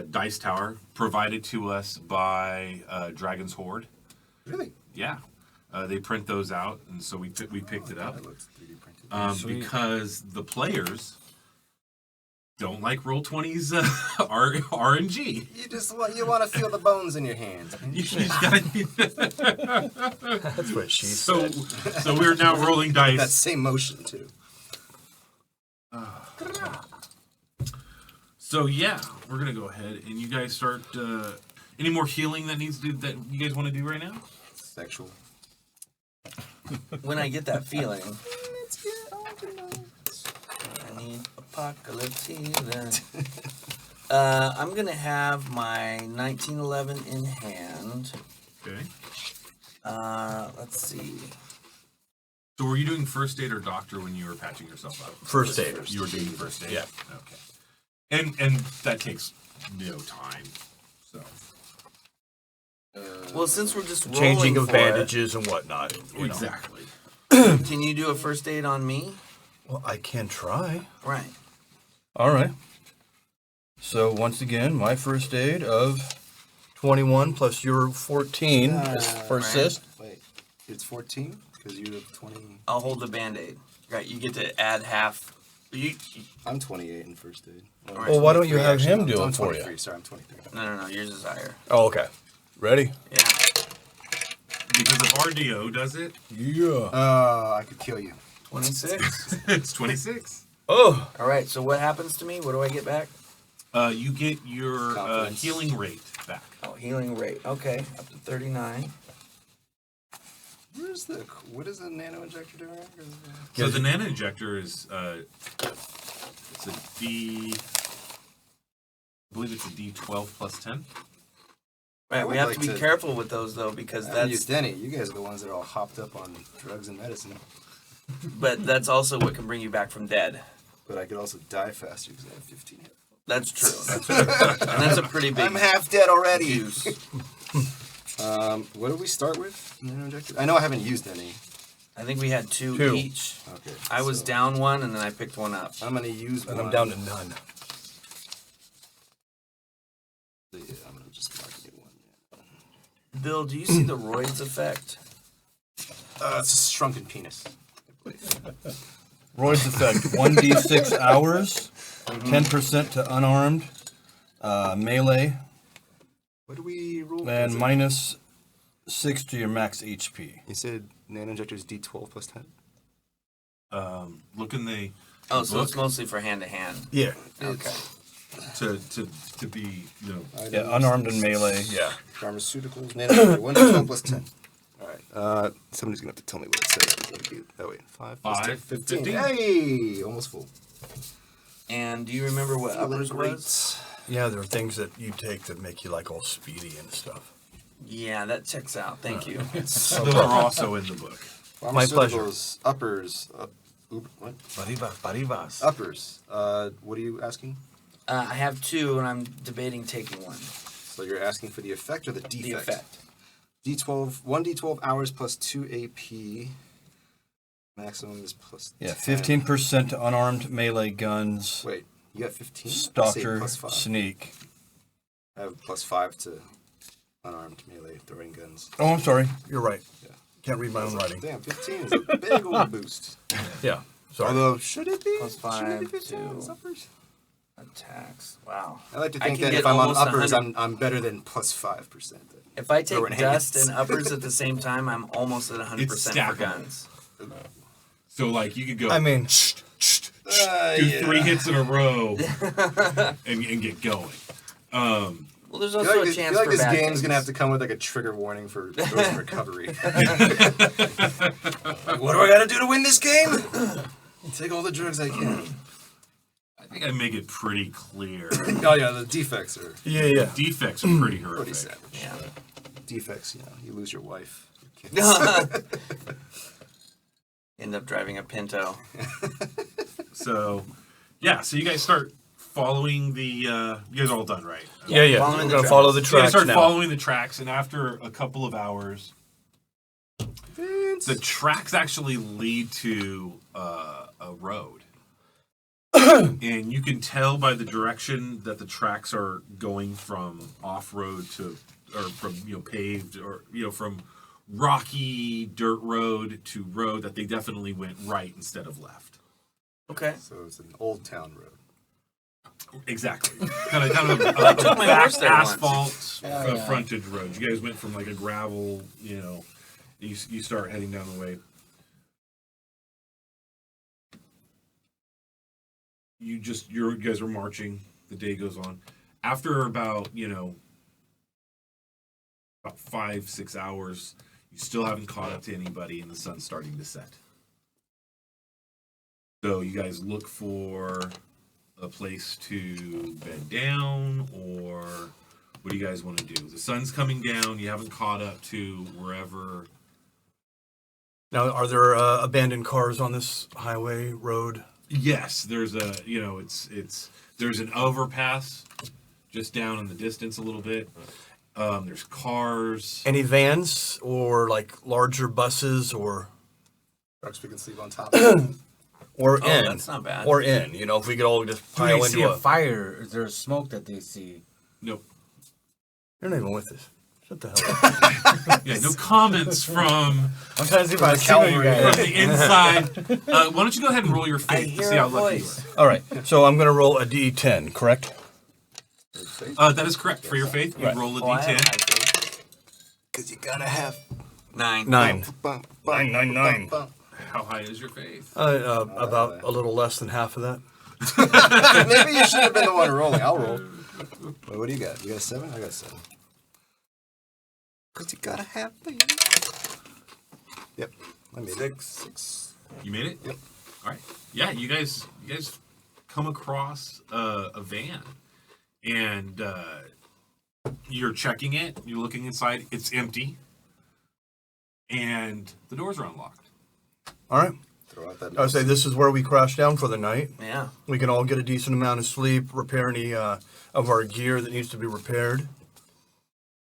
dice tower provided to us by Dragon's Horde. Really? Yeah. They print those out, and so we picked it up. That looks 3D printed. Because the players don't like Roll20's RNG. You want to feel the bones in your hands. You just gotta, That's what she so said. we're now rolling dice. That same motion too. So yeah, we're gonna go ahead and you guys start. Any more healing that you guys want to do right now? Sexual. When I get that feeling, I need apocalypse healing. I'm gonna have my 1911 in hand. Okay. Let's see. So were you doing first aid or doctor when you were patching yourself up? First aid. You were doing first aid. Yeah. Okay. And that takes no time. So Well, since we're just Changing rolling of for bandages and whatnot. You know. Exactly. it, can you do a first aid on me? Well, I can try. Right. All right. So once again, my first aid of 21 plus your 14 for assist. Wait, it's 14 because you have 20. I'll hold the band-aid. Right. You get to add half. I'm 28 in first aid. Well, why don't you 23, have actually. him I'm do it for 23. you? Sorry, I'm 23. No. Yours is higher. Oh, okay. Ready? Yeah. Because if RDO does it, Yeah. I could kill you. 26. it's 26. Oh. All right. So what happens to me? What do I get back? You get your Confidence. healing rate back. Oh, healing rate. Okay, up to 39. What is the nano injector doing? So the nano injector is it's a D. I believe it's a D12 plus 10. Right. I We would have like to be to- careful with those though, because I use that's. Denny. You guys are the ones that are all hopped up on drugs and medicine. But that's also what can bring you back from dead. But I could also die faster because I have 15 hit. That's true. That's true. And that's a pretty big I'm half dead already. use. What did we start with? Nano injector? I know I haven't used any. I think we had two Two. each. Okay. I was so down one, and then I picked one up. I'm gonna use And one. I'm down to none. Yeah, I'm gonna just mark it one. Bill, do you see the roids effect? It's a shrunken penis. Roy's effect 1d6 hours, 10% to unarmed, melee, What do we roll? and Is it- minus 6 to your max HP. You said nano injector is D12 plus 10. Look in the Oh, so book it's mostly for hand to hand. Yeah. Okay. to be Yeah, unarmed and melee. Yeah. Pharmaceuticals, nano injector, 1d12 plus 10. All right. Somebody's gonna have to tell me what it says. That way, 5 plus 10, 5, 15. 15. Hey, almost full. And do you remember what Feeling uppers great. was? Yeah, there are things that you take that make you like all speedy and stuff. Yeah, that checks out. Thank you. those are also in the book. My pleasure. Pharmaceuticals, uppers, what? Baribas. Uppers. What are you asking? I have two, and I'm debating taking one. So you're asking for the effect or the defect? The effect. D12, 1d12 hours plus 2 AP. Maximum is plus Yeah, 10. 15% to unarmed melee guns, Wait, you got 15? I say stalker, plus 5. sneak. I have plus 5 to unarmed melee throwing guns. Oh, I'm sorry. You're right. Yeah. Can't read my own writing. Damn, 15 is a big old boost. Yeah. Sorry. Although, should it be? Plus Should it be 5 15 on to- uppers? Attacks. Wow. I like to I think can that get if I'm on almost uppers, 100. I'm better than plus 5%. If I take Throwing dust hands. and uppers at the same time, I'm almost at 100% for stackable. guns. So like you could go I mean, do 3 hits in a row and get going. Well, there's I also feel a like, chance this for bad game's things. gonna have to come with like a trigger warning for those in recovery. What do I gotta do to win this game? Take all the drugs I can. I think I make it pretty clear. Oh yeah, the defects are yeah. Defects are pretty pretty horrific. savage. Yeah. Defects, you lose your wife, your kids. End up driving a Pinto. So, yeah. So you guys start following the. You guys are all done, right? Yeah. Following We're the gonna follow the So you guys tracks start now. following the tracks, and after a couple of hours, Vince. the tracks actually lead to a road. And you can tell by the direction that the tracks are going from off-road to, or from paved, or from rocky dirt road to road, that they definitely went right instead of left. Okay. So it's an old town road. Exactly. kind of a took my horse there once. asphalt Yeah. frontage road. You guys went from like a gravel, you start heading down the way. You guys are marching. The day goes on. After about 5-6 hours, you still haven't caught up to anybody, and the sun's starting to set. So you guys look for a place to bed down, or what do you guys want to do? The sun's coming down. You haven't caught up to wherever. Now, are there abandoned cars on this highway road? Yes, there's a there's an overpass just down in the distance a little bit, There's cars. Any vans or like larger buses or Trucks we can sleep on top. or Oh, in? that's not bad. Or in, you know, if we could all just Do pile they into see a fire? Is there smoke that they see? Nope. You're not even with us. Shut the hell up. Yeah, no comments from I'm trying to see if I see you guys. the inside. Why don't you go ahead and roll your I faith to hear see a how lucky you voice. All right, so I'm gonna roll a D10, correct? are. That is correct. For your faith, you Right. roll a Oh, I have d10. high faith. Because you gotta have 9. 9. bum, 9, 9, 9. How high is your faith? About a little less than half of that. Maybe you should have been the one rolling. I'll roll. Wait, what do you got? You got a 7? I got a 7. Because you gotta have faith. Yep. I made it. 6. You made it? Yep. All right. Yeah, you guys come across a van, and you're checking it. You're looking inside. It's empty, and the doors are unlocked. All right. Throw out that I would say this is where we crash down for the night. Yeah. We can all get a decent amount of sleep, repair any of our gear that needs to be repaired,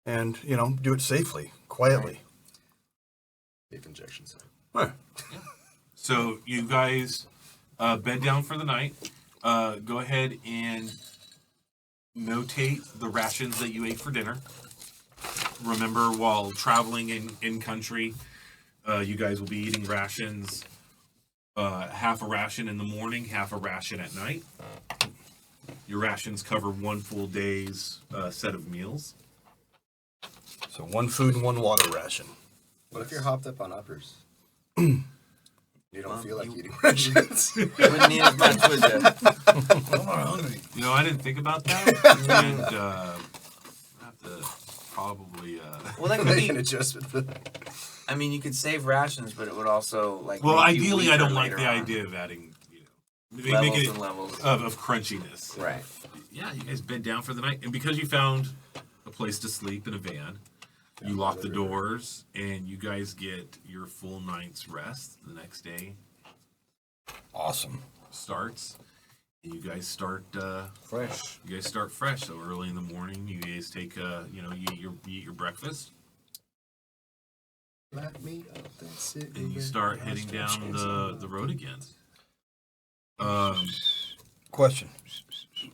and, you know, do it safely, quietly. Vape injections. Right. So you guys bed down for the night. Go ahead and notate the rations that you ate for dinner. Remember, while traveling in country, you guys will be eating rations. Half a ration in the morning, half a ration at night. Your rations cover one full day's set of meals. So 1 food and 1 water ration. What if you're hopped up on uppers? You don't feel like eating rations. You wouldn't need as much, would you? I'm not hungry. You know, I didn't think about that, and I have to probably. Well, that could Make an be. adjustment for that. I mean, you could save rations, but it would also like. Well, make you ideally, I weaker don't like later the on. idea of adding, Levels making it and levels. of crunchiness. Right. Yeah, you guys bed down for the night, and because you found a place to sleep in a van, you lock the doors, and you guys get your full night's rest. The next day Awesome. starts, and you guys start. Fresh. You guys start fresh. So early in the morning, you guys take. You eat your breakfast, Lock me up and sit and you in start bed. heading down the road again. Question.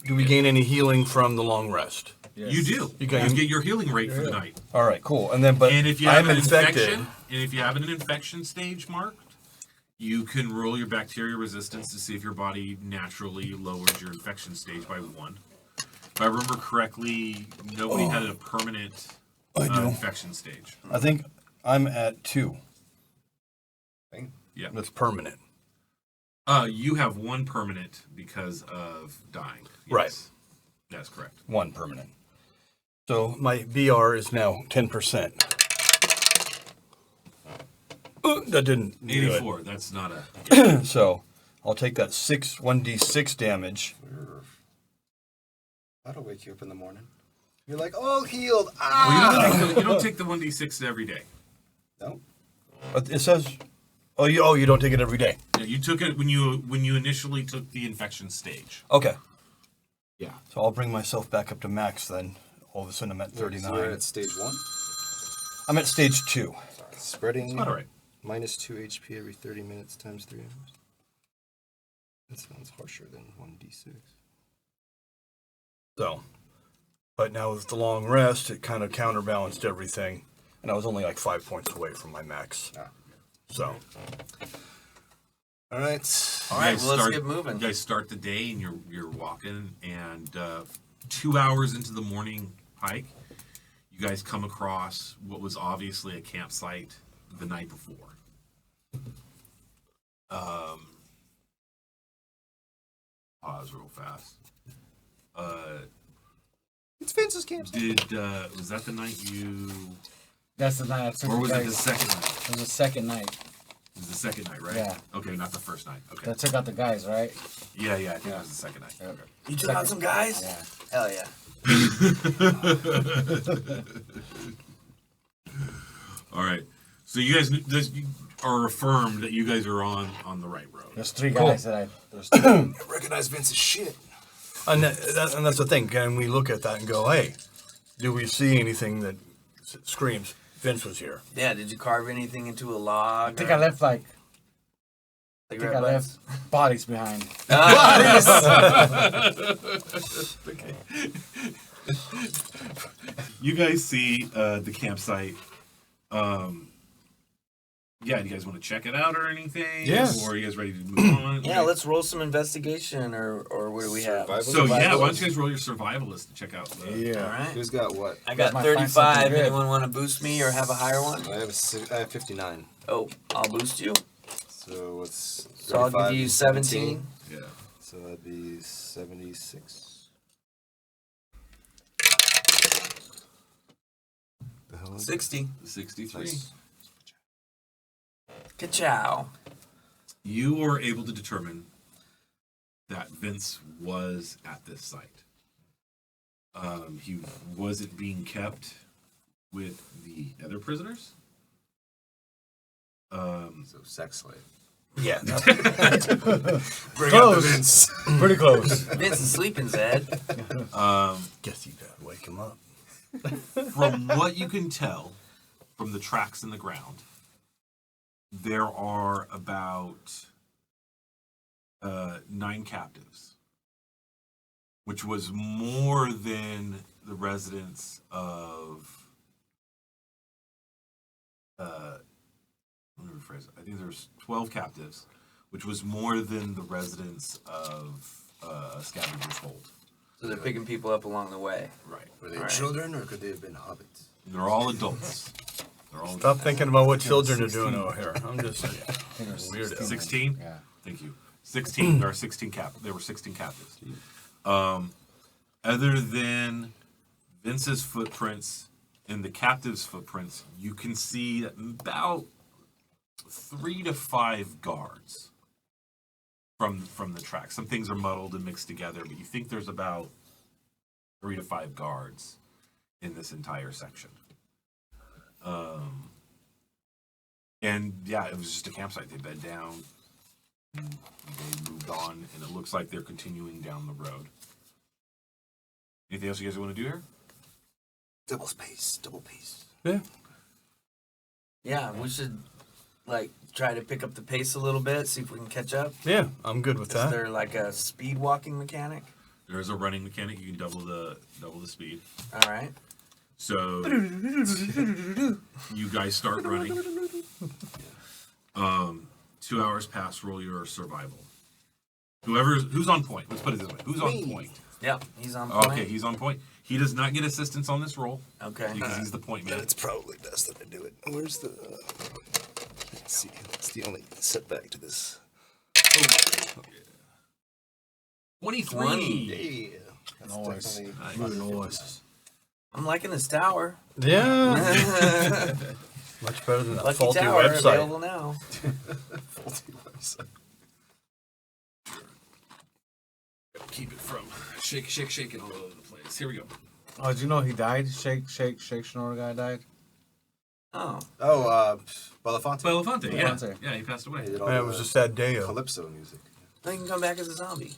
Do we gain any healing from the long rest? Yes. You do. You You got- get your healing rate for the night. All right, cool. And then, but And if you have I'm an infected. infection, and if you have an infection stage marked, you can roll your bacteria resistance to see if your body naturally lowers your infection stage by 1. If I remember correctly, nobody had a permanent I do. infection stage. I think I'm at 2. Yeah. That's permanent. You have 1 permanent because of dying. Right. Yes. That's correct. 1 permanent. So my BR is now 10%. That didn't do 84. That's not a. it. So I'll take that 1d6 damage. That'll wake you up in the morning. You're like, all healed. Well, Ah! you don't take the 1d6 every day. No. But it says, you don't take it every day. Yeah, you took it when you initially took the infection stage. Okay. Yeah. So I'll bring myself back up to max then. All of a sudden I'm at So 39. you're at stage 1. I'm at stage 2. Spreading All right. minus 2 HP every 30 minutes times 3 hours. That sounds harsher than 1d6. So, but now with the long rest, it kind of counterbalanced everything. And I was only like 5 points away from my max. Ah. So, All right. All right, You guys well, let's start- get moving. You guys start the day and you're walking, and 2 hours into the morning hike, you guys come across what was obviously a campsite the night before. Pause real fast. It's Vince's camp. Was that the night you, That's the night I took or the was it the guys. second night? It was the second night. It was the second night, right? Yeah. Okay, not the first night. Okay. I took out the guys, right? Yeah, I think it was the second night. Yeah. Okay. You took out some guys? Yeah. Hell yeah. All right. So you guys you are affirmed that you guys are on the right road. There's 3 Cool. guys that I. There's 3. I recognize Vince's shit. and that's the thing. Can we look at that and go, hey, Do we see anything that screams Vince was here? Yeah, did you carve anything into a log? I think I left like Cigarette butts? bodies behind. You guys see the campsite. Yeah, do you guys want to check it out or anything? Yes. Or are you guys ready to move on? Yeah, let's roll some investigation, or what do we have? Survival? So yeah, why don't you guys roll your survivalist to check out the... All right. Who's got what? I got Might find 35. something good. Anyone want to boost me or have a higher one? I have 59. Oh, I'll boost you. So what's So I'll 35, give you 17. Yeah. So that'd be 76. The hell is it? 60. 63. Nice. Ka-chow. You were able to determine that Vince was at this site. He wasn't being kept with the other prisoners. So sex slave. Yeah. Bring Close. Pretty close. Vince is sleeping, Zed. Guess you gotta wake him up. From what you can tell from the tracks in the ground, there are about 9 captives, which was more than the residents of. Let me rephrase it. I think there's 12 captives, which was more than the residents of Scavenger's Hold. So they're picking people up along the way. Right. Were they All right. children or could they have been hobbits? They're all adults. They're all Stop thinking about what children are doing over here. I'm just weirdo. 16? Yeah. Thank you. 16. There are 16 there were 16 captives. Other than Vince's footprints and the captives' footprints, you can see about 3 to 5 guards from the track. Some things are muddled and mixed together, but you think there's about 3 to 5 guards in this entire section. And yeah, it was just a campsite. They bed down, and they moved on, and it looks like they're continuing down the road. Anything else you guys want to do here? Double space, double pace. Yeah. Yeah, we should like try to pick up the pace a little bit, see if we can catch up. Yeah, I'm good with Is that. there like a speed walking mechanic? There is a running mechanic. You can double the speed. All right. So you guys start running. 2 hours pass. Roll your survival. Who's on point? Let's put it this way. Who's on point? Yep, he's on point. Okay, he's on point. He does not get assistance on this roll Okay. because he's the point man. It's probably best that I do it. Where's the... Let's see. It's the only setback to this. 23. Yeah. That's Noise. definitely... Noise. I'm liking this tower. Yeah. Much better than that Lucky faulty tower website. available now. faulty website. Keep it from shaking all over the place. Here we go. Oh, did you know he died? Shake, Schnorr guy died? Oh. Oh, Belafonte. Belafonte, yeah. Belafonte. Yeah, he passed away. He did all Yeah, it the was a sad day. Calypso music. Then you can come back as a zombie.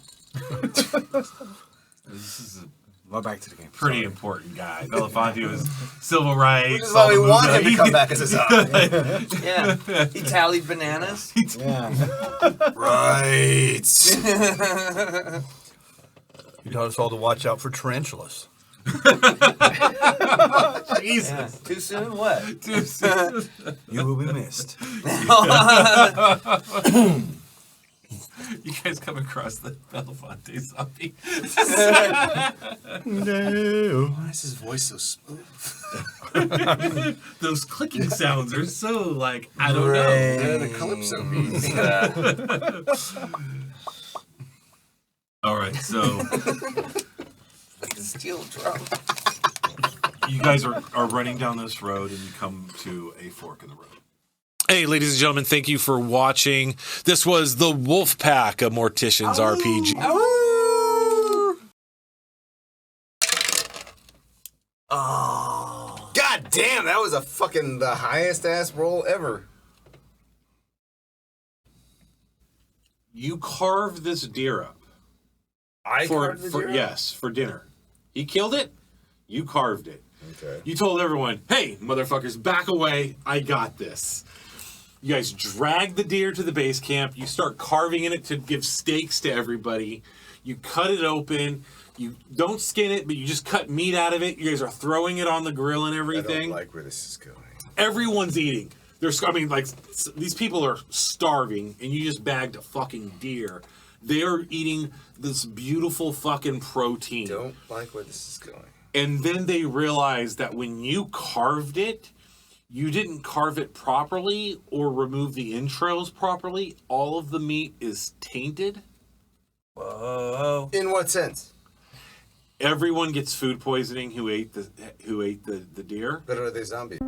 This is a Well, back to the game. pretty important guy. Belafonte was civil rights. This is why we all the want him to movement. come back as a zombie. Yeah. He tallied bananas. Yeah. Right. He taught us all to watch out for tarantulas. Jesus. Yeah. Too soon? What? Too soon. You will be missed. You guys come across the Belafonte zombie. No. Why is his voice so smooth? Those clicking sounds are so like, I don't know. They're the Calypso beats. All right, so Like a steel drum. you guys are running down this road and you come to a fork in the road. Hey, ladies and gentlemen, thank you for watching. This was the Wolf Pack of Morticians RPG. Oh. God damn, that was a fucking the highest ass roll ever. You carved this deer up. I For carved the deer up? yes, for dinner. He killed it. You carved it. Okay. You told everyone, hey, motherfuckers, back away. I got this. You guys drag the deer to the base camp. You start carving in it to give steaks to everybody. You cut it open. You don't skin it, but you just cut meat out of it. You guys are throwing it on the grill and I everything. don't like where this is going. Everyone's eating. These people are starving, and you just bagged a fucking deer. They're eating this beautiful fucking protein. Don't like where this is going. And then they realized that when you carved it, you didn't carve it properly or remove the entrails properly. All of the meat is tainted. Whoa. In what sense? Everyone gets food poisoning who ate the deer. But are they zombies?